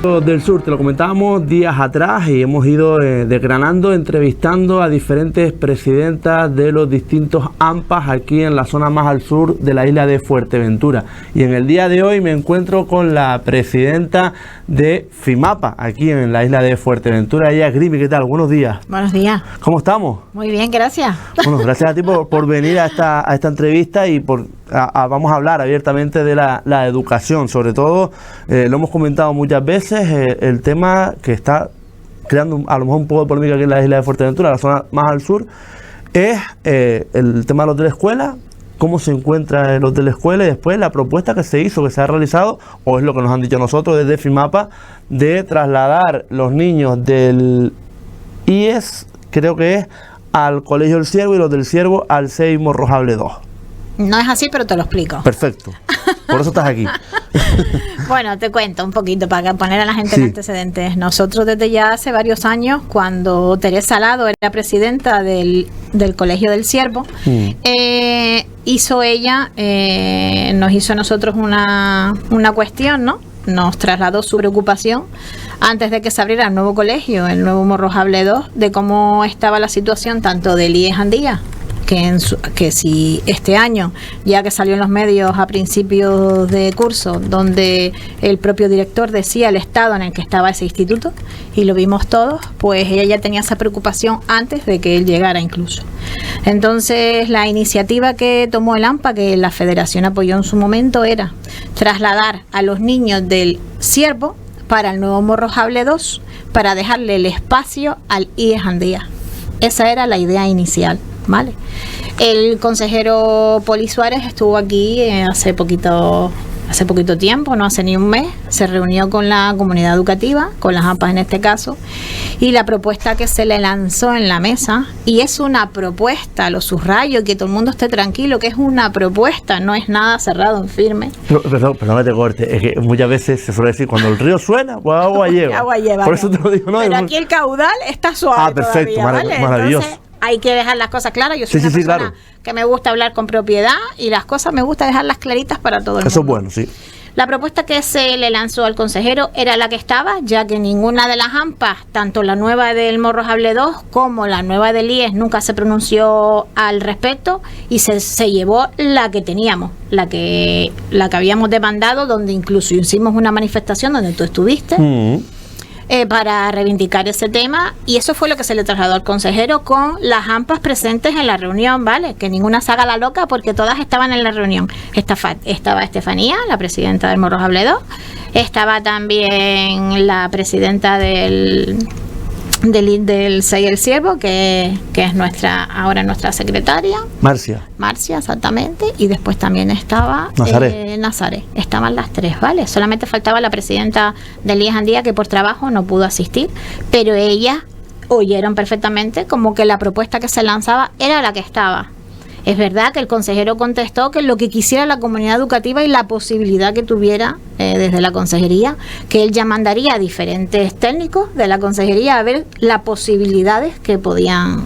Del Sur, te lo comentábamos días atrás y hemos ido desgranando, entrevistando a diferentes presidentas de los distintos AMPAs aquí en la zona más al sur de la isla de Fuerteventura. Y en el día de hoy me encuentro con la presidenta de FIMAPA aquí en la isla de Fuerteventura. Ella es Grimi. ¿Qué tal? Buenos días. Buenos días. ¿Cómo estamos? Muy bien, gracias. Bueno, gracias a ti por venir a esta entrevista y vamos a hablar abiertamente de la educación. Sobre todo, lo hemos comentado muchas veces, el tema que está creando a lo mejor un poco de polémica aquí en la isla de Fuerteventura, la zona más al sur, es el tema de los de la escuela, cómo se encuentra el hotel de la escuela y después la propuesta que se hizo, que se ha realizado, o es lo que nos han dicho nosotros desde FIMAPA, de trasladar los niños del IES, creo que es, al Colegio del Ciervo y los del Ciervo al CEI Morrojable 2. No es así, pero te lo explico. Perfecto. Por eso estás aquí. Bueno, te cuento un poquito para poner a la gente en antecedentes. Nosotros desde ya hace varios años, cuando Teresa Lado era presidenta del Colegio del Ciervo, hizo ella, nos hizo a nosotros una cuestión, ¿no? Nos trasladó su preocupación antes de que se abriera el nuevo colegio, el nuevo Morrojable 2, de cómo estaba la situación tanto del IES Andía, que si este año, ya que salió en los medios a principios de curso, donde el propio director decía el estado en el que estaba ese instituto, y lo vimos todos, pues ella ya tenía esa preocupación antes de que él llegara incluso. Entonces, la iniciativa que tomó el AMPA, que la federación apoyó en su momento, era trasladar a los niños del Ciervo para el nuevo Morrojable 2, para dejarle el espacio al IES Andía. Esa era la idea inicial, ¿vale? El consejero Poli Suárez estuvo aquí hace poquito tiempo, no hace ni un mes, se reunió con la comunidad educativa, con las AMPAs en este caso, y la propuesta que se le lanzó en la mesa, y es una propuesta, lo subrayo, que todo el mundo esté tranquilo, que es una propuesta, no es nada cerrado en firme. Perdón, no te corte, es que muchas veces se suele decir, cuando el río suena, pues agua lleva. Agua lleva. Por eso te lo digo, ¿no? Pero aquí el caudal está suave. Ah, perfecto, todavía, ¿vale? maravilloso. Entonces, hay que dejar las cosas claras. Yo soy una persona claro, que me gusta hablar con propiedad y las cosas me gusta dejarlas claritas para todo el mundo. Eso es bueno, sí. La propuesta que se le lanzó al consejero era la que estaba, ya que ninguna de las AMPAs, tanto la nueva del Morrojable 2 como la nueva del IES, nunca se pronunció al respecto, y se llevó la que teníamos, la que habíamos demandado, donde incluso hicimos una manifestación donde tú estuviste. Para reivindicar ese tema, y eso fue lo que se le trasladó al consejero con las AMPAs presentes en la reunión, ¿vale? Que ninguna se haga la loca porque todas estaban en la reunión. Estaba Estefanía, la presidenta del Morrojable 2, estaba también la presidenta del CEI El Ciervo, que es ahora nuestra secretaria. Marcia, exactamente. Y después también estaba Nazaret. Estaban las tres, ¿vale? Solamente faltaba la presidenta del IES Andía, que por trabajo no pudo asistir, pero ellas oyeron perfectamente como que la propuesta que se lanzaba era la que estaba. Es verdad que el consejero contestó que lo que quisiera la comunidad educativa y la posibilidad que tuviera desde la consejería, que él ya mandaría a diferentes técnicos de la consejería a ver las posibilidades que podían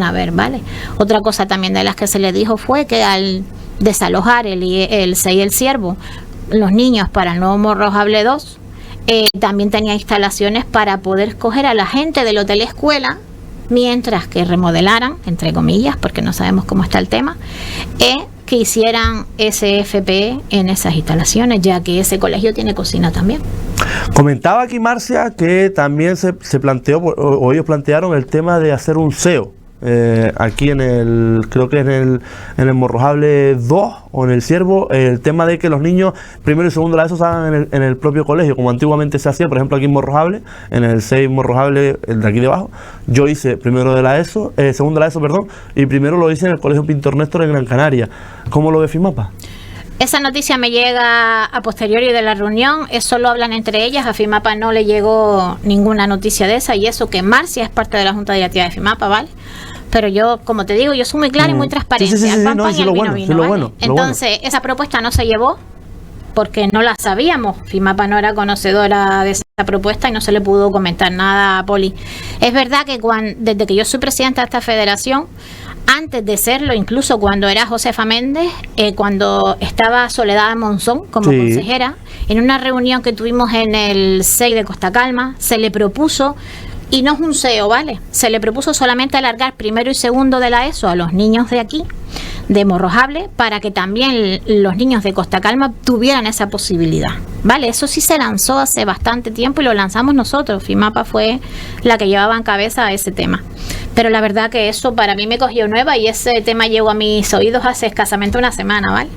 haber, ¿vale? Otra cosa también de las que se le dijo fue que al desalojar el CEI El Ciervo, los niños para el nuevo Morrojable 2, también tenía instalaciones para poder escoger a la gente del hotel escuela, mientras que remodelaran, entre comillas, porque no sabemos cómo está el tema, que hicieran SFP en esas instalaciones, ya que ese colegio tiene cocina también. Comentaba aquí Marcia que también se planteó, o ellos plantearon el tema de hacer un SEO. Aquí creo que en el Morrojable 2 o en el Ciervo, el tema de que los niños primero y segundo de la ESO se hagan en el propio colegio, como antiguamente se hacía, por ejemplo aquí en Morrojable, en el 6 Morrojable, el de aquí debajo. Yo hice primero de la ESO, segundo de la ESO, perdón, y primero lo hice en el Colegio Pintor Néstor en Gran Canaria. ¿Cómo lo ve FIMAPA? Esa noticia me llega a posteriori de la reunión, eso lo hablan entre ellas, a FIMAPA no le llegó ninguna noticia de esa, y eso que Marcia es parte de la Junta Directiva de FIMAPA, ¿vale? Pero yo, como te digo, yo soy muy clara y muy transparente. Entonces, esa propuesta no se llevó porque no la sabíamos. FIMAPA no era conocedora de esa propuesta y no se le pudo comentar nada a Poli. Es verdad que desde que yo soy presidenta de esta federación, Antes de serlo, incluso cuando era Josefa Méndez, cuando estaba Soledad Monzón como consejera, en una reunión que tuvimos en el SEI de Costa Calma, se le propuso, y no es un SEO, ¿vale? Se le propuso solamente alargar primero y segundo de la ESO a los niños de aquí, de Morrojable, para que también los niños de Costa Calma tuvieran esa posibilidad, ¿vale? Eso sí se lanzó hace bastante tiempo y lo lanzamos nosotros. FIMAPA fue la que llevaba en cabeza ese tema. Pero la verdad que eso para mí me cogió nueva y ese tema llegó a mis oídos hace escasamente una semana, ¿vale?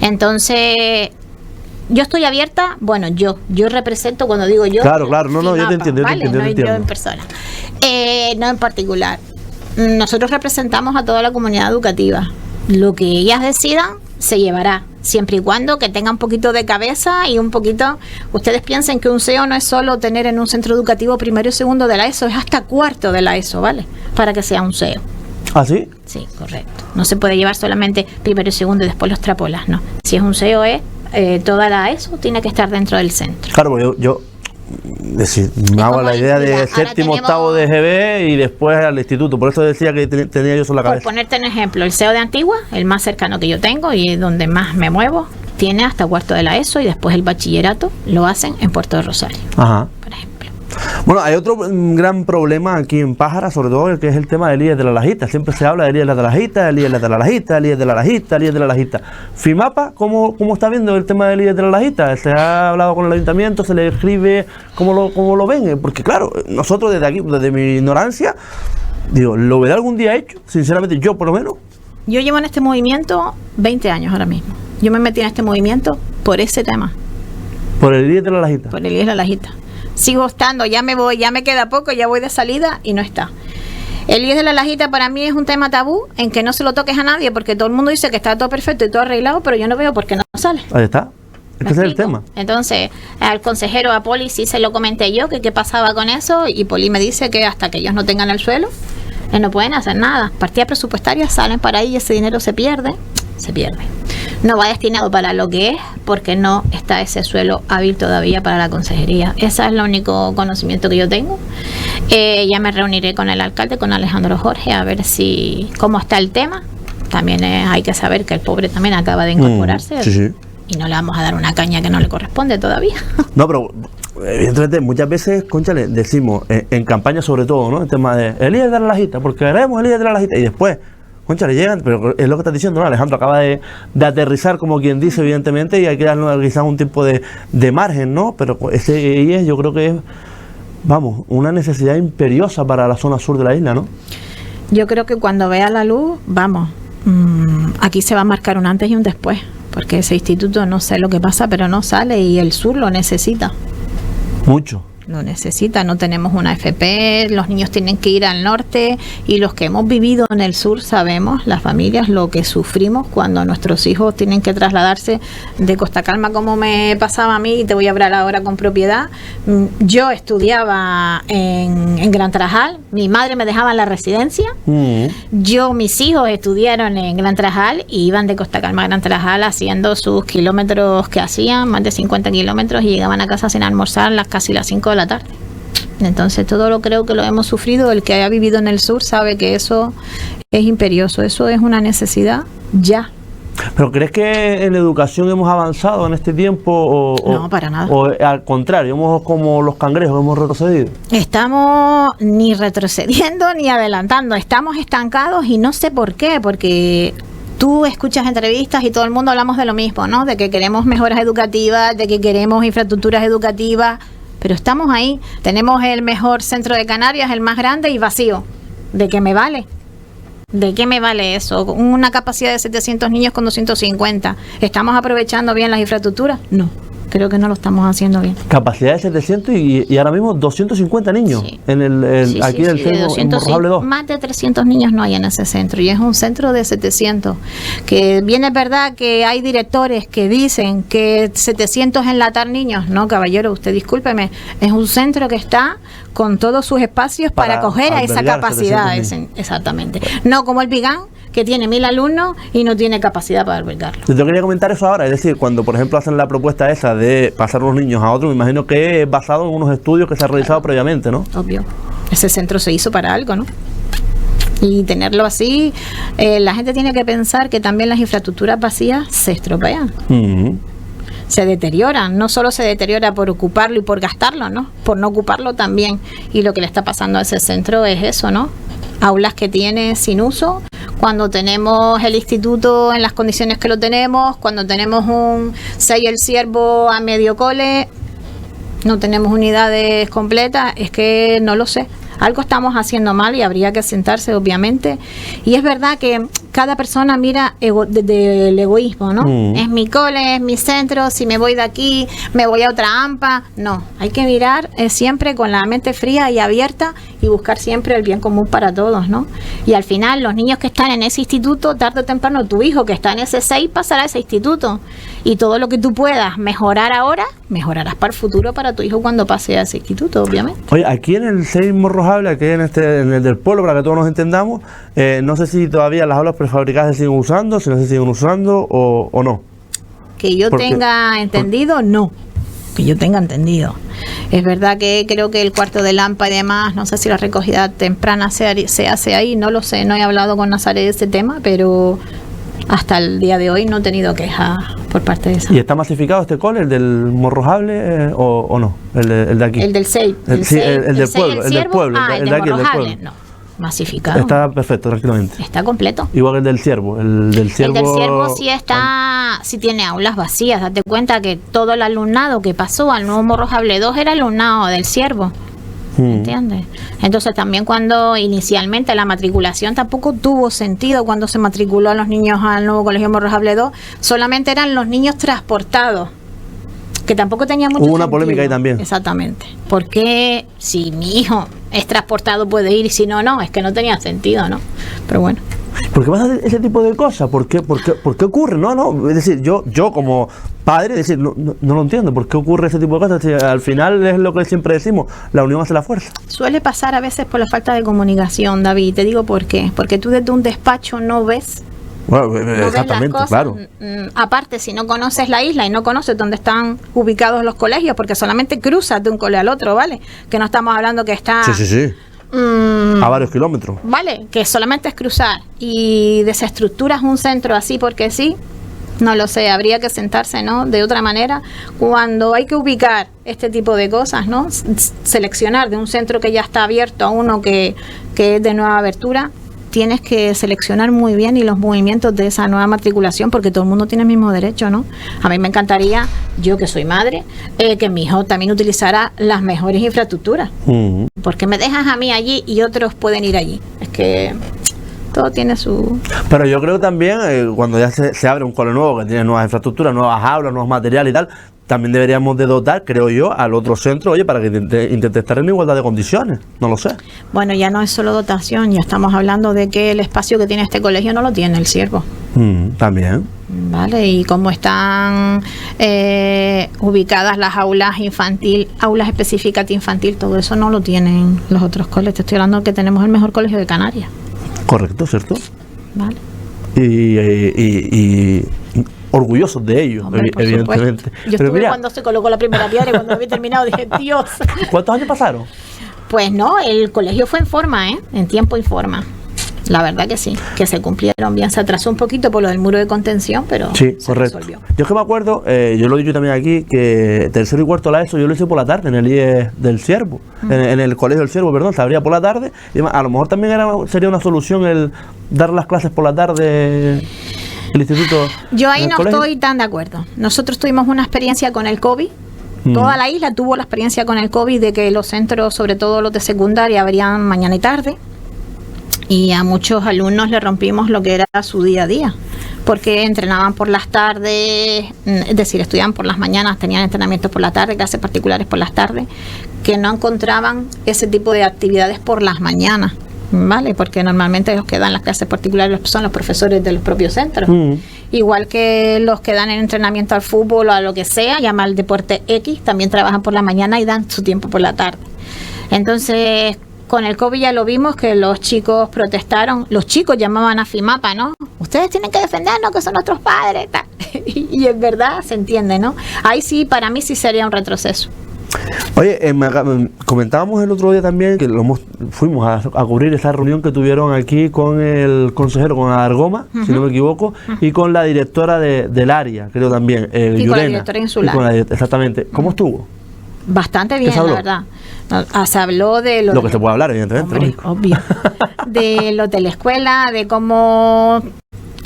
Entonces, yo estoy abierta, bueno, yo represento, cuando digo yo... Claro, no, yo te entiendo, ¿vale? No yo en persona, no en particular. Nosotros representamos a toda la comunidad educativa. Lo que ellas decidan se llevará, siempre y cuando que tenga un poquito de cabeza y un poquito... Ustedes piensen que un SEO no es solo tener en un centro educativo primero y segundo de la ESO, es hasta cuarto de la ESO, ¿vale? Para que sea un SEO. ¿Ah, sí? Sí, correcto. No se puede llevar solamente primero y segundo y después los extrapolas, no. Si es un SEO es toda la ESO tiene que estar dentro del centro. Claro, porque yo me hago la idea de séptimo, octavo de GB y después al instituto. Por eso decía que tenía yo eso en la cabeza. Por ponerte un ejemplo, el SEO de Antigua, el más cercano que yo tengo y donde más me muevo, tiene hasta cuarto de la ESO y después el bachillerato lo hacen en Puerto de Rosario. Ajá. Por ejemplo. Bueno, hay otro gran problema aquí en Pájara, sobre todo el que es el tema del líder de la Lajita. Siempre se habla del líder de la Lajita, el líder de la Lajita, el líder de la Lajita, el líder de la Lajita. FIMAPA, ¿cómo está viendo el tema del líder de la Lajita? ¿Se ha hablado con el ayuntamiento? ¿Se le escribe? ¿Cómo lo ven? Porque claro, nosotros desde aquí, desde mi ignorancia, digo, ¿lo veré algún día hecho? Sinceramente, yo por lo menos. Yo llevo en este movimiento 20 años ahora mismo. Yo me metí en este movimiento por ese tema. ¿Por el líder de la Lajita? Por el líder de la Lajita. Sigo estando, ya me voy, ya me queda poco, ya voy de salida y no está. El líder de la Lajita para mí es un tema tabú en que no se lo toques a nadie porque todo el mundo dice que está todo perfecto y todo arreglado, pero yo no veo por qué no sale. Ahí está. Ese es el tema. Entonces, al consejero, a Poli, sí se lo comenté yo, que qué pasaba con eso, y Poli me dice que hasta que ellos no tengan el suelo, no pueden hacer nada. Partidas presupuestarias salen para ahí y ese dinero se pierde. No va destinado para lo que es, porque no está ese suelo hábil todavía para la consejería. Ese es el único conocimiento que yo tengo. Ya me reuniré con el alcalde, con Alejandro Jorge, a ver cómo está el tema. También hay que saber que el pobre también acaba de incorporarse. Sí. Y no le vamos a dar una caña que no le corresponde todavía. No, pero evidentemente muchas veces, conchale, decimos en campaña sobre todo, ¿no? El tema de el líder de la Lajita, porque queremos el líder de la Lajita, y después, conchale, llegan, pero es lo que estás diciendo, ¿no? Alejandro acaba de aterrizar, como quien dice, evidentemente, y hay que darle quizás un tiempo de margen, ¿no? Pero ese yo creo que es, vamos, una necesidad imperiosa para la zona sur de la isla, ¿no? Yo creo que cuando vea la luz, vamos, aquí se va a marcar un antes y un después. Porque ese instituto, no sé lo que pasa, pero no sale y el sur lo necesita. Mucho. Lo necesita, no tenemos una FP, los niños tienen que ir al norte y los que hemos vivido en el sur sabemos, las familias, lo que sufrimos cuando nuestros hijos tienen que trasladarse de Costa Calma, como me pasaba a mí, y te voy a hablar ahora con propiedad. Yo estudiaba en Gran Tarajal, mi madre me dejaba en la residencia, mis hijos estudiaron en Gran Tarajal y iban de Costa Calma a Gran Tarajal haciendo sus kilómetros que hacían, más de 50 kilómetros, y llegaban a casa sin almorzar casi las 5 de la tarde. Entonces todo lo creo que lo hemos sufrido. El que haya vivido en el sur sabe que eso es imperioso, eso es una necesidad ya. ¿Pero crees que en educación hemos avanzado en este tiempo no, para nada. O al contrario, hemos como los cangrejos, hemos retrocedido? Estamos ni retrocediendo ni adelantando, estamos estancados y no sé por qué, porque tú escuchas entrevistas y todo el mundo hablamos de lo mismo, ¿no? De que queremos mejoras educativas, de que queremos infraestructuras educativas, pero estamos ahí. Tenemos el mejor centro de Canarias, el más grande y vacío. ¿De qué me vale? ¿De qué me vale eso? Una capacidad de 700 niños con 250. ¿Estamos aprovechando bien las infraestructuras? No. Creo que no lo estamos haciendo bien. Capacidad de 700 y ahora mismo 250 niños sí. En aquí en el centro, en Morrojable 2. Más de 300 niños no hay en ese centro y es un centro de 700. Que bien es verdad que hay directores que dicen que 700 enlatar niños. No, caballero, usted discúlpeme. Es un centro que está con todos sus espacios para acoger a esa capacidad. Exactamente. No como el Vigán, que tiene 1000 alumnos y no tiene capacidad para albergarlo. Yo quería comentar eso ahora, es decir, cuando por ejemplo hacen la propuesta esa de pasar los niños a otro, me imagino que es basado en unos estudios que se han realizado previamente, ¿no? Obvio. Ese centro se hizo para algo, ¿no? Y tenerlo así, la gente tiene que pensar que también las infraestructuras vacías se estropean. Se deterioran, no solo se deteriora por ocuparlo y por gastarlo, ¿no? Por no ocuparlo también. Y lo que le está pasando a ese centro es eso, ¿no? Aulas que tiene sin uso, cuando tenemos el instituto en las condiciones que lo tenemos, cuando tenemos un 6 el Ciervo a medio cole, no tenemos unidades completas, es que no lo sé. Algo estamos haciendo mal y habría que sentarse, obviamente. Y es verdad que cada persona mira desde el egoísmo, ¿no? Es mi cole, es mi centro, si me voy de aquí, me voy a otra AMPA. No, hay que mirar siempre con la mente fría y abierta y buscar siempre el bien común para todos, ¿no? Y al final, los niños que están en ese instituto, tarde o temprano, tu hijo que está en ese 6 pasará a ese instituto. Y todo lo que tú puedas mejorar ahora, mejorarás para el futuro para tu hijo cuando pase a ese instituto, obviamente. Oye, aquí en el 6 Morrojable, aquí en el del pueblo, para que todos nos entendamos, no sé si todavía las aulas prefabricadas se siguen usando, si no se siguen usando o no. Que yo tenga entendido, no. Que yo tenga entendido. Es verdad que creo que el cuarto de Lampa y demás, no sé si la recogida temprana se hace ahí, no lo sé, no he hablado con Nazaret de ese tema, pero hasta el día de hoy no he tenido quejas por parte de esa. ¿Y está masificado este cole, el del Morrojable, o no? El de aquí. El del 6. El del pueblo. El del pueblo. El de Morrojable, no. Masificado. Está perfecto, tranquilamente. Está completo. Igual que el del Ciervo. El del Ciervo sí está, sí tiene aulas vacías. Date cuenta que todo el alumnado que pasó al nuevo Morrojable 2 era alumnado del Ciervo. ¿Entiendes? Entonces también cuando inicialmente la matriculación tampoco tuvo sentido cuando se matriculó a los niños al nuevo colegio Morrojable 2, solamente eran los niños transportados, que tampoco tenía mucho sentido. Hubo una polémica ahí también. Exactamente. Porque si mi hijo es transportado puede ir y si no, no, es que no tenía sentido, ¿no? Pero bueno. ¿Por qué pasa ese tipo de cosas? ¿Por qué ocurre? No, es decir, yo como padre, es decir, no lo entiendo. ¿Por qué ocurre ese tipo de cosas? Es decir, al final es lo que siempre decimos, la unión hace la fuerza. Suele pasar a veces por la falta de comunicación, David. Te digo por qué. Porque tú desde un despacho no ves. Bueno, exactamente, cosas, claro. Aparte, si no conoces la isla y no conoces dónde están ubicados los colegios, porque solamente cruzas de un cole al otro, ¿vale? Que no estamos hablando que está... Sí. A varios kilómetros. Vale, que solamente es cruzar y desestructuras un centro así porque sí, no lo sé, habría que sentarse, ¿no? De otra manera, cuando hay que ubicar este tipo de cosas, ¿no? Seleccionar de un centro que ya está abierto a uno que es de nueva abertura, tienes que seleccionar muy bien y los movimientos de esa nueva matriculación, porque todo el mundo tiene el mismo derecho, ¿no? A mí me encantaría, yo que soy madre, que mi hijo también utilizara las mejores infraestructuras. Porque me dejas a mí allí y otros pueden ir allí. Es que todo tiene su... Pero yo creo también, cuando ya se abre un cole nuevo, que tiene nuevas infraestructuras, nuevas aulas, nuevos materiales y tal, también deberíamos de dotar, creo yo, al otro centro, oye, para que intente estar en igualdad de condiciones, no lo sé. Bueno, ya no es solo dotación, ya estamos hablando de que el espacio que tiene este colegio no lo tiene el Ciervo. También. Vale, y cómo están ubicadas las aulas infantil, aulas específicas de infantil, todo eso no lo tienen los otros colegios. Te estoy hablando de que tenemos el mejor colegio de Canarias. Correcto, ¿cierto? Vale. Y orgullosos de ello, hombre, evidentemente. Yo estuve cuando se colocó la primera piedra y cuando había terminado dije, Dios. ¿Cuántos años pasaron? Pues no, el colegio fue en forma, en tiempo y forma. La verdad que sí, que se cumplieron bien. Se atrasó un poquito por lo del muro de contención, pero sí, se resolvió. Yo que me acuerdo, yo lo he dicho también aquí, que tercero y cuarto la ESO yo lo hice por la tarde en el IE del Ciervo, en el colegio del Ciervo, perdón, se abría por la tarde. Y a lo mejor también sería una solución el dar las clases por la tarde. El instituto. Yo ahí no estoy tan de acuerdo. Nosotros tuvimos una experiencia con el COVID. Toda la isla tuvo la experiencia con el COVID de que los centros, sobre todo los de secundaria, abrían mañana y tarde. Y a muchos alumnos le rompimos lo que era su día a día. Porque entrenaban por las tardes, es decir, estudiaban por las mañanas, tenían entrenamientos por la tarde, clases particulares por las tardes, que no encontraban ese tipo de actividades por las mañanas. ¿Vale? Porque normalmente los que dan las clases particulares son los profesores de los propios centros. Igual que los que dan el entrenamiento al fútbol o a lo que sea, llama el deporte X, también trabajan por la mañana y dan su tiempo por la tarde. Entonces, con el COVID ya lo vimos que los chicos protestaron, los chicos llamaban a FIMAPA, ¿no? Ustedes tienen que defendernos, que son nuestros padres, tal. Y es verdad, se entiende, ¿no? Ahí sí, para mí sí sería un retroceso. Oye, comentábamos el otro día también que fuimos a cubrir esa reunión que tuvieron aquí con el consejero, con Argoma, si no me equivoco, y con la directora del área, creo también, y Yurena, con la directora insular. Exactamente. ¿Cómo estuvo? Bastante bien, la verdad. Se habló de lo que se puede hablar, evidentemente. Hombre, obvio. De los de la escuela, de cómo...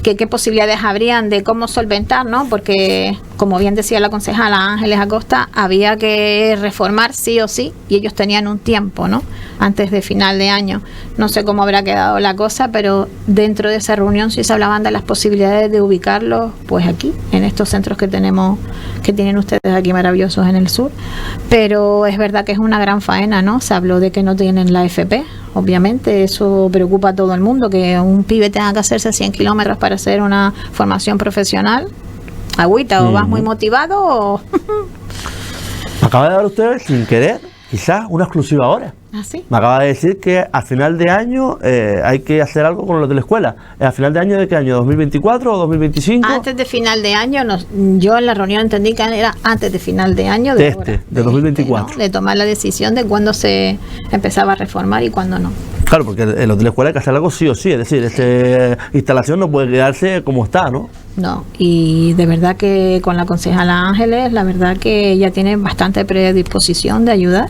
qué posibilidades habrían de cómo solventar, ¿no? Porque, como bien decía la concejala Ángeles Acosta, había que reformar sí o sí, y ellos tenían un tiempo, ¿no? Antes de final de año. No sé cómo habrá quedado la cosa, pero dentro de esa reunión sí se hablaban de las posibilidades de ubicarlos, pues aquí, en estos centros que tenemos, que tienen ustedes aquí maravillosos en el sur. Pero es verdad que es una gran faena, ¿no? Se habló de que no tienen la FP. Obviamente eso preocupa a todo el mundo, que un pibe tenga que hacerse 100 kilómetros para hacer una formación profesional. Agüita, o vas muy motivado o... Me acaba de dar usted, sin querer, quizás una exclusiva ahora. ¿Ah, sí? Me acaba de decir que a final de año hay que hacer algo con los de la escuela. ¿A final de año de qué año? ¿2024 o 2025? Antes de final de año, yo en la reunión entendí que era antes de final de año de 2024. ¿no? De tomar la decisión de cuándo se empezaba a reformar y cuándo no. Claro, porque en los de la escuela hay que hacer algo sí o sí, es decir, esta instalación no puede quedarse como está, ¿no? No, y de verdad que con la concejala Ángeles, la verdad que ella tiene bastante predisposición de ayudar,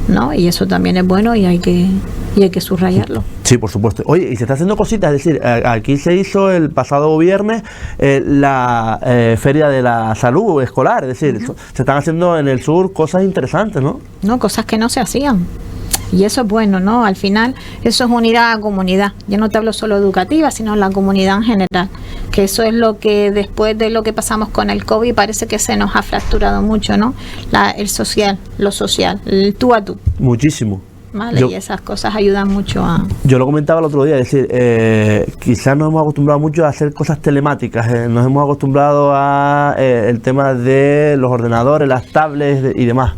¿no? Y eso también es bueno y hay que subrayarlo. Sí, por supuesto. Oye, y se está haciendo cositas, es decir, aquí se hizo el pasado viernes la Feria de la Salud Escolar, es decir, se están haciendo en el sur cosas interesantes, ¿no? No, cosas que no se hacían. Y eso es bueno, ¿no? Al final, eso es unir a la comunidad. Yo no te hablo solo educativa, sino la comunidad en general. Que eso es lo que después de lo que pasamos con el COVID parece que se nos ha fracturado mucho, ¿no? El social, lo social, el tú a tú. Muchísimo. Vale, y esas cosas ayudan mucho a... Yo lo comentaba el otro día, es decir, quizás nos hemos acostumbrado mucho a hacer cosas telemáticas, nos hemos acostumbrado a el tema de los ordenadores, las tablets y demás.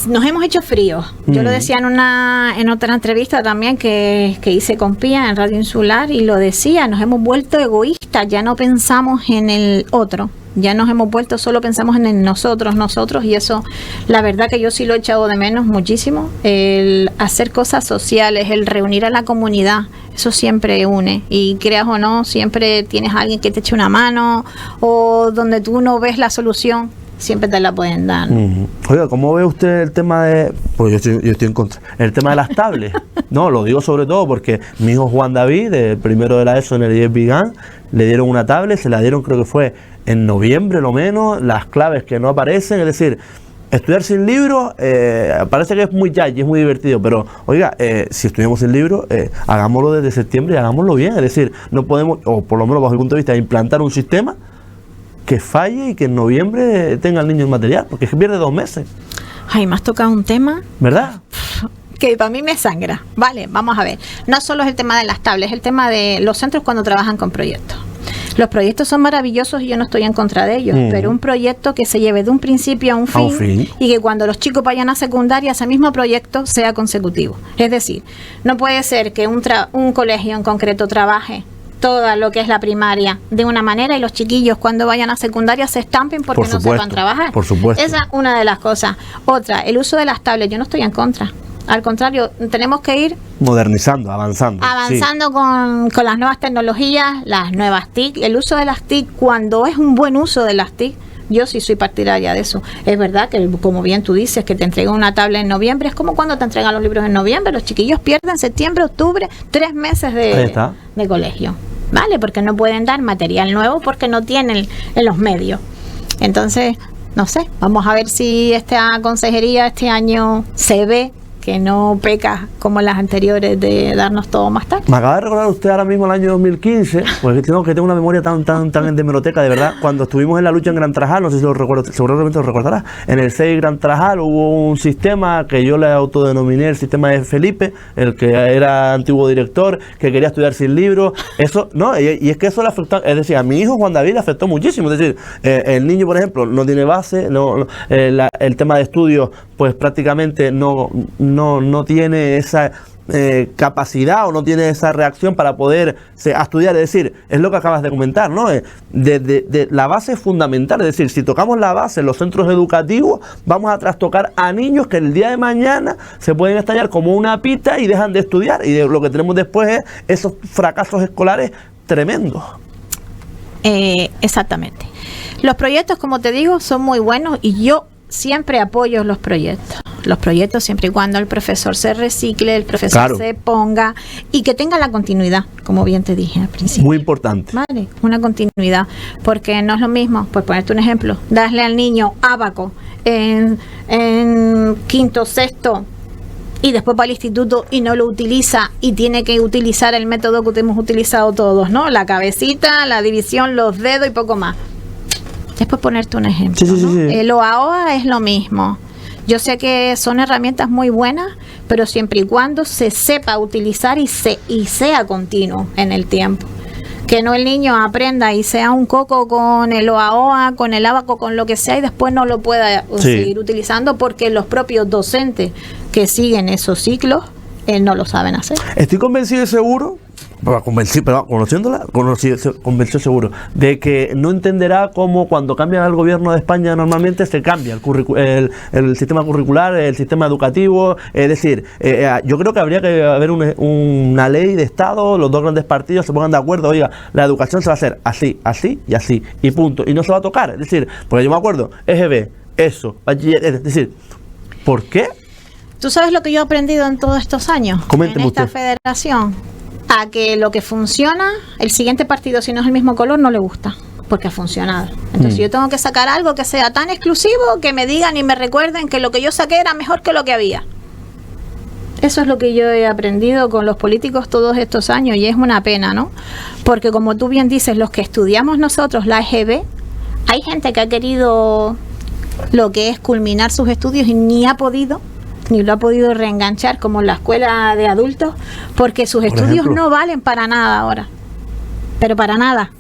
Nos hemos hecho fríos. Yo lo decía en otra entrevista también que hice con Pía en Radio Insular y lo decía, nos hemos vuelto egoístas, ya no pensamos en el otro, ya nos hemos vuelto, solo pensamos en el nosotros y eso, la verdad que yo sí lo he echado de menos muchísimo, el hacer cosas sociales, el reunir a la comunidad, eso siempre une y creas o no, siempre tienes a alguien que te eche una mano o donde tú no ves la solución, siempre te la pueden dar. Oiga, ¿cómo ve usted el tema de...? Pues yo estoy en contra. El tema de las tablets. No, lo digo sobre todo porque mi hijo Juan David, del primero de la ESO en el 10 Vigán, le dieron una tablet, se la dieron creo que fue en noviembre lo menos, las claves que no aparecen, es decir, estudiar sin libros parece que es muy y es muy divertido, pero oiga, si estudiamos sin libros, hagámoslo desde septiembre y hagámoslo bien, es decir, no podemos, o por lo menos bajo el punto de vista, implantar un sistema que falle y que en noviembre tenga el niño el material, porque es que pierde 2 meses. Ay, me has tocado un tema, ¿verdad? Que para mí me sangra. Vale, vamos a ver. No solo es el tema de las tablets, es el tema de los centros cuando trabajan con proyectos. Los proyectos son maravillosos y yo no estoy en contra de ellos, pero un proyecto que se lleve de un principio a un fin y que cuando los chicos vayan a secundaria ese mismo proyecto sea consecutivo. Es decir, no puede ser que un colegio en concreto trabaje toda lo que es la primaria de una manera y los chiquillos cuando vayan a secundaria se estampen porque no sepan trabajar. Por supuesto. Esa es una de las cosas. Otra, el uso de las tablets, yo no estoy en contra. Al contrario, tenemos que ir modernizando, avanzando sí. con las nuevas tecnologías, las nuevas TIC, el uso de las TIC, cuando es un buen uso de las TIC, yo sí soy partidaria de eso. Es verdad que, como bien tú dices, que te entregan una tablet en noviembre, es como cuando te entregan los libros en noviembre, los chiquillos pierden septiembre, octubre, 3 meses de colegio, ¿vale? Porque no pueden dar material nuevo porque no tienen en los medios. Entonces, no sé, vamos a ver si esta consejería este año se ve que no peca como las anteriores de darnos todo más tarde. Me acaba de recordar usted ahora mismo el año 2015, porque tengo una memoria tan de hemeroteca, de verdad, cuando estuvimos en la lucha en Gran Trajal, no sé si lo recuerdo, seguramente lo recordarás, en el 6 Gran Trajal hubo un sistema que yo le autodenominé el sistema de Felipe, el que era antiguo director, que quería estudiar sin libros, eso, no, y es que eso le afectó, es decir, a mi hijo Juan David le afectó muchísimo, es decir, el niño, por ejemplo, no tiene base, el tema de estudios, pues prácticamente no tiene capacidad o no tiene esa reacción para poder estudiar. Es decir, es lo que acabas de comentar, ¿no? De la base fundamental. Es decir, si tocamos la base en los centros educativos, vamos a trastocar a niños que el día de mañana se pueden estallar como una pita y dejan de estudiar. Y lo que tenemos después es esos fracasos escolares tremendos. Exactamente. Los proyectos, como te digo, son muy buenos y yo siempre apoyo los proyectos. Los proyectos siempre y cuando el profesor se recicle, el profesor se ponga y que tenga la continuidad, como bien te dije al principio. Muy importante. Vale, una continuidad, porque no es lo mismo, por ponerte un ejemplo, darle al niño ábaco en quinto, sexto y después para el instituto y no lo utiliza y tiene que utilizar el método que hemos utilizado todos, ¿no? La cabecita, la división, los dedos y poco más. Después ponerte un ejemplo, ¿no? El OAOA es lo mismo. Yo sé que son herramientas muy buenas, pero siempre y cuando se sepa utilizar y sea continuo en el tiempo. Que no el niño aprenda y sea un coco con el OAOA, con el ábaco, con lo que sea, y después no lo pueda seguir utilizando porque los propios docentes que siguen esos ciclos no lo saben hacer. Estoy convencido y seguro, conociéndola, convenció seguro de que no entenderá cómo cuando cambia el gobierno de España normalmente se cambia el sistema curricular, el sistema educativo. Es decir, yo creo que habría que haber una ley de Estado, los dos grandes partidos se pongan de acuerdo, oiga, la educación se va a hacer así, así y así, y punto, y no se va a tocar. Es decir, porque yo me acuerdo, EGB, eso, es decir, ¿por qué? ¿Tú sabes lo que yo he aprendido en todos estos años? Coménteme en esta federación, a que lo que funciona, el siguiente partido, si no es el mismo color, no le gusta, porque ha funcionado. Entonces yo tengo que sacar algo que sea tan exclusivo, que me digan y me recuerden que lo que yo saqué era mejor que lo que había. Eso es lo que yo he aprendido con los políticos todos estos años, y es una pena, ¿no? Porque como tú bien dices, los que estudiamos nosotros la EGB, hay gente que ha querido lo que es culminar sus estudios y ni lo ha podido reenganchar, como en la escuela de adultos, porque sus estudios no valen para nada ahora, pero para nada.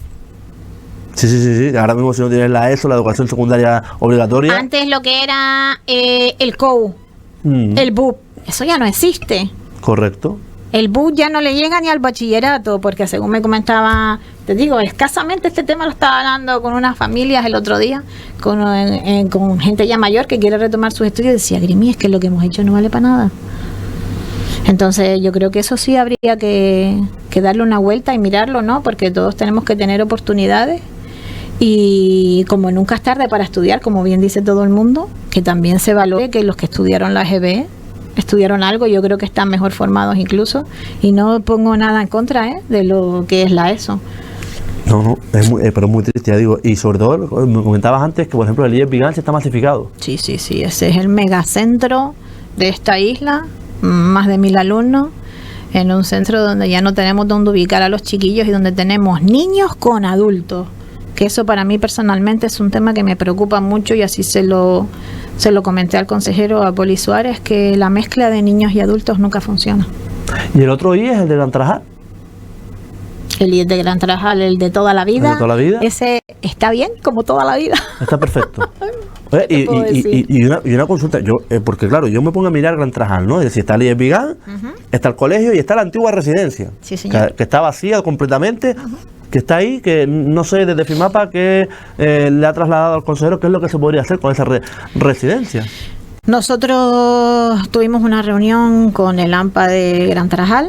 Sí. Ahora mismo si no tienes la ESO, la educación secundaria obligatoria. Antes lo que era el COU, el BUP, eso ya no existe. Correcto. El BUP ya no le llega ni al bachillerato, porque según me comentaba, te digo, escasamente este tema lo estaba hablando con unas familias el otro día, con gente ya mayor que quiere retomar sus estudios, y decía, Grimi, es que lo que hemos hecho no vale para nada. Entonces yo creo que eso sí habría que darle una vuelta y mirarlo, ¿no? Porque todos tenemos que tener oportunidades, y como nunca es tarde para estudiar, como bien dice todo el mundo, que también se valore que los que estudiaron la EGB estudiaron algo, yo creo que están mejor formados incluso, y no pongo nada en contra de lo que es la ESO. No, pero es muy triste, ya digo, y sobre todo, me comentabas antes que por ejemplo el IES Vigán está masificado. Sí, ese es el megacentro de esta isla, más de 1000 alumnos, en un centro donde ya no tenemos dónde ubicar a los chiquillos y donde tenemos niños con adultos, que eso para mí personalmente es un tema que me preocupa mucho, y así se lo comenté al consejero, a Poli Suárez, que la mezcla de niños y adultos nunca funciona. ¿Y el otro IES, el de Gran Tarajal? El IES de Gran Tarajal, el de toda la vida. ¿El de toda la vida? Ese está bien, como toda la vida. Está perfecto. Y una consulta, porque claro, yo me pongo a mirar Gran Tarajal, ¿no? Es decir, está el IES Vigán, está el colegio y está la antigua residencia. Sí, señor. Que está vacía completamente. Que está ahí, que no sé desde FIMAPA que le ha trasladado al consejero qué es lo que se podría hacer con esa residencia. Nosotros tuvimos una reunión con el AMPA de Gran Tarajal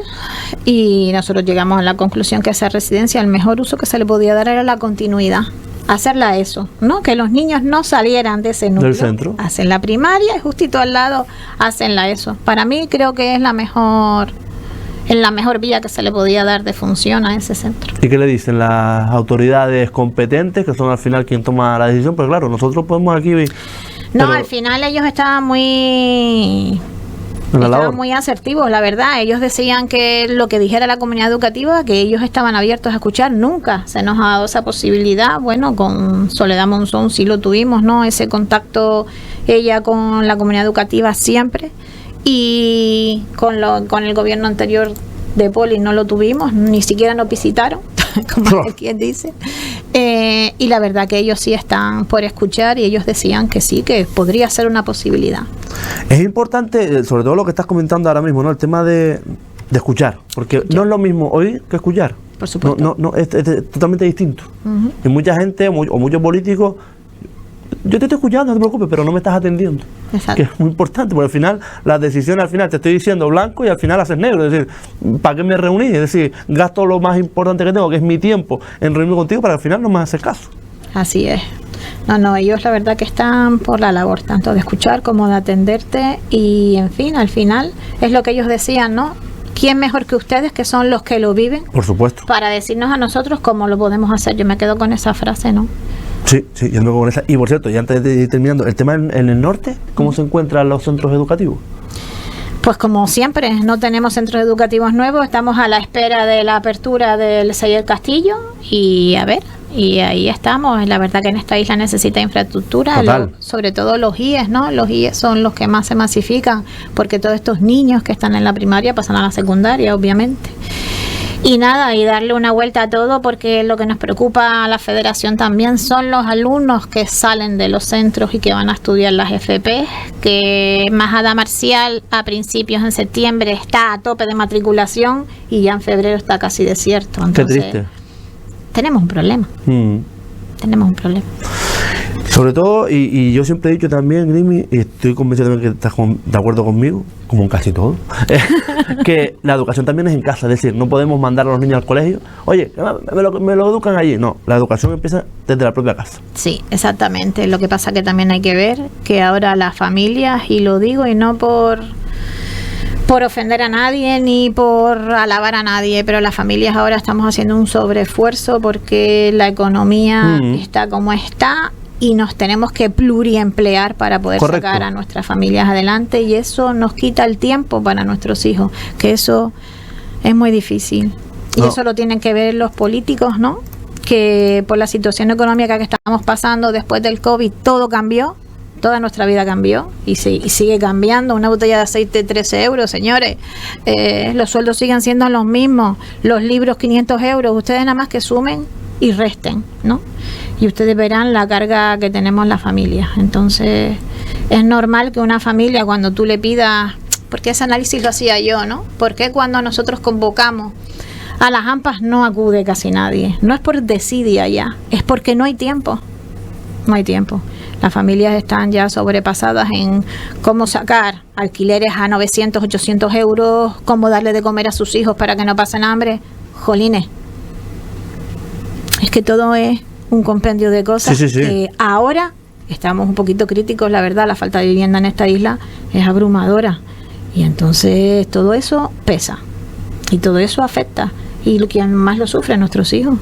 y nosotros llegamos a la conclusión que esa residencia, el mejor uso que se le podía dar era la continuidad, hacerla eso, ¿no? Que los niños no salieran de ese núcleo, del centro, hacen la primaria y justito al lado hacen la ESO. Para mí creo que es la mejor vía que se le podía dar de función a ese centro. ¿Y qué le dicen las autoridades competentes, que son al final quien toma la decisión? Pues claro, nosotros podemos aquí... No, al final ellos estaban muy asertivos, la verdad. Ellos decían que lo que dijera la comunidad educativa, que ellos estaban abiertos a escuchar. Nunca se nos ha dado esa posibilidad. Bueno, con Soledad Monzón sí lo tuvimos, ¿no? Ese contacto ella con la comunidad educativa siempre. Y con el gobierno anterior de Poli no lo tuvimos, ni siquiera nos visitaron, como quien dice. Y la verdad que ellos sí están por escuchar, y ellos decían que sí, que podría ser una posibilidad. Es importante, sobre todo lo que estás comentando ahora mismo, ¿no? El tema de de escuchar, porque no es lo mismo oír que escuchar. Por supuesto. No, es totalmente distinto. Y mucha gente o muchos políticos, yo te estoy escuchando, no te preocupes, pero no me estás atendiendo. Exacto. Que es muy importante, porque al final, las decisiones, al final te estoy diciendo blanco y al final haces negro. Es decir, ¿para qué me reuní? Es decir, gasto lo más importante que tengo, que es mi tiempo, en reunirme contigo, para al final no me haces caso. Así es. No, ellos la verdad que están por la labor, tanto de escuchar como de atenderte y, en fin, al final es lo que ellos decían, ¿no? ¿Quién mejor que ustedes, que son los que lo viven? Por supuesto. Para decirnos a nosotros cómo lo podemos hacer. Yo me quedo con esa frase, ¿no? Sí, yo me quedo con esa. Y por cierto, ya antes de ir terminando, el tema en el norte, ¿cómo se encuentran los centros educativos? Pues como siempre, no tenemos centros educativos nuevos, estamos a la espera de la apertura del Celler Castillo y a ver, y ahí estamos. La verdad que en esta isla necesita infraestructura, sobre todo los IES, ¿no? Los IES son los que más se masifican, porque todos estos niños que están en la primaria pasan a la secundaria, obviamente. Y nada, y darle una vuelta a todo, porque lo que nos preocupa a la federación también son los alumnos que salen de los centros y que van a estudiar las FP, que Majada Marcial a principios en septiembre está a tope de matriculación y ya en febrero está casi desierto. Entonces, qué triste. Tenemos un problema. Tenemos un problema. Sobre todo, y yo siempre he dicho también, Grimi, y estoy convencido también que estás de acuerdo conmigo, como en casi todo, que la educación también es en casa. Es decir, no podemos mandar a los niños al colegio, oye, me lo educan allí. No, la educación empieza desde la propia casa. Sí, exactamente. Lo que pasa que también hay que ver que ahora las familias, y lo digo y no por ofender a nadie ni por alabar a nadie, pero las familias ahora estamos haciendo un sobreesfuerzo porque la economía está como está y nos tenemos que pluriemplear para poder sacar a nuestras familias adelante, y eso nos quita el tiempo para nuestros hijos, que eso es muy difícil. Y eso lo tienen que ver los políticos, ¿no? Que por la situación económica que estamos pasando después del COVID, todo cambió. Toda nuestra vida cambió y sigue cambiando. Una botella de aceite 13 euros, señores. Los sueldos siguen siendo los mismos. Los libros 500 euros. Ustedes nada más que sumen y resten, ¿no? Y ustedes verán la carga que tenemos las familias. Entonces, es normal que una familia, cuando tú le pidas, porque ese análisis lo hacía yo, ¿no? ¿Por qué cuando nosotros convocamos a las AMPAs no acude casi nadie? No es por desidia ya, es porque no hay tiempo. No hay tiempo. Las familias están ya sobrepasadas en cómo sacar alquileres a 900, 800 euros, cómo darle de comer a sus hijos para que no pasen hambre. Jolines. Es que todo es un compendio de cosas que ahora estamos un poquito críticos, la verdad. La falta de vivienda en esta isla es abrumadora. Y entonces todo eso pesa. Y todo eso afecta. Y quien más lo sufre, nuestros hijos.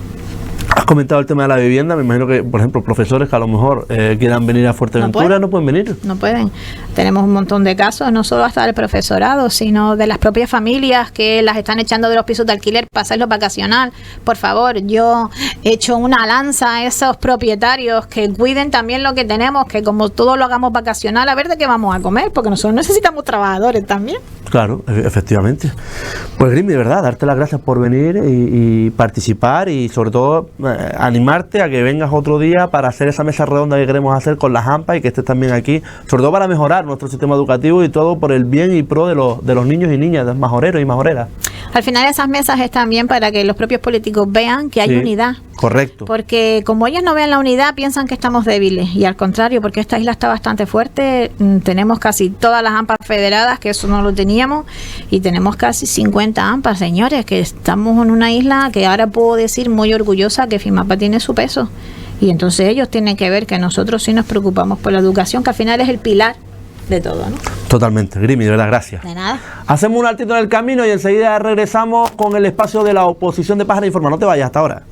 Has comentado el tema de la vivienda. Me imagino que, por ejemplo, profesores que a lo mejor quieran venir a Fuerteventura, no pueden venir. No pueden. Tenemos un montón de casos, no solo hasta del profesorado, sino de las propias familias que las están echando de los pisos de alquiler para hacerlo vacacional. Por favor, yo he hecho una lanza a esos propietarios que cuiden también lo que tenemos, que como todo lo hagamos vacacional, a ver de qué vamos a comer, porque nosotros necesitamos trabajadores también. Claro, efectivamente. Pues Grimi, de verdad, darte las gracias por venir y participar, y sobre todo animarte a que vengas otro día para hacer esa mesa redonda que queremos hacer con las AMPAs, y que estés también aquí, sobre todo para mejorar nuestro sistema educativo y todo por el bien y pro de los niños y niñas, majoreros y majoreras. Al final esas mesas están bien para que los propios políticos vean que hay unidad. Correcto. Porque como ellos no ven la unidad, piensan que estamos débiles, y al contrario, porque esta isla está bastante fuerte. Tenemos casi todas las AMPAs federadas, que eso no lo teníamos, y tenemos casi 50 AMPAs, señores, que estamos en una isla que ahora puedo decir muy orgullosa que FIMAPA tiene su peso. Y entonces ellos tienen que ver que nosotros sí nos preocupamos por la educación, que al final es el pilar de todo, ¿no? Totalmente, Grimi, de verdad, gracias. De nada. Hacemos un altito en el camino y enseguida regresamos con el espacio de la oposición de Pájara Informa. No te vayas hasta ahora.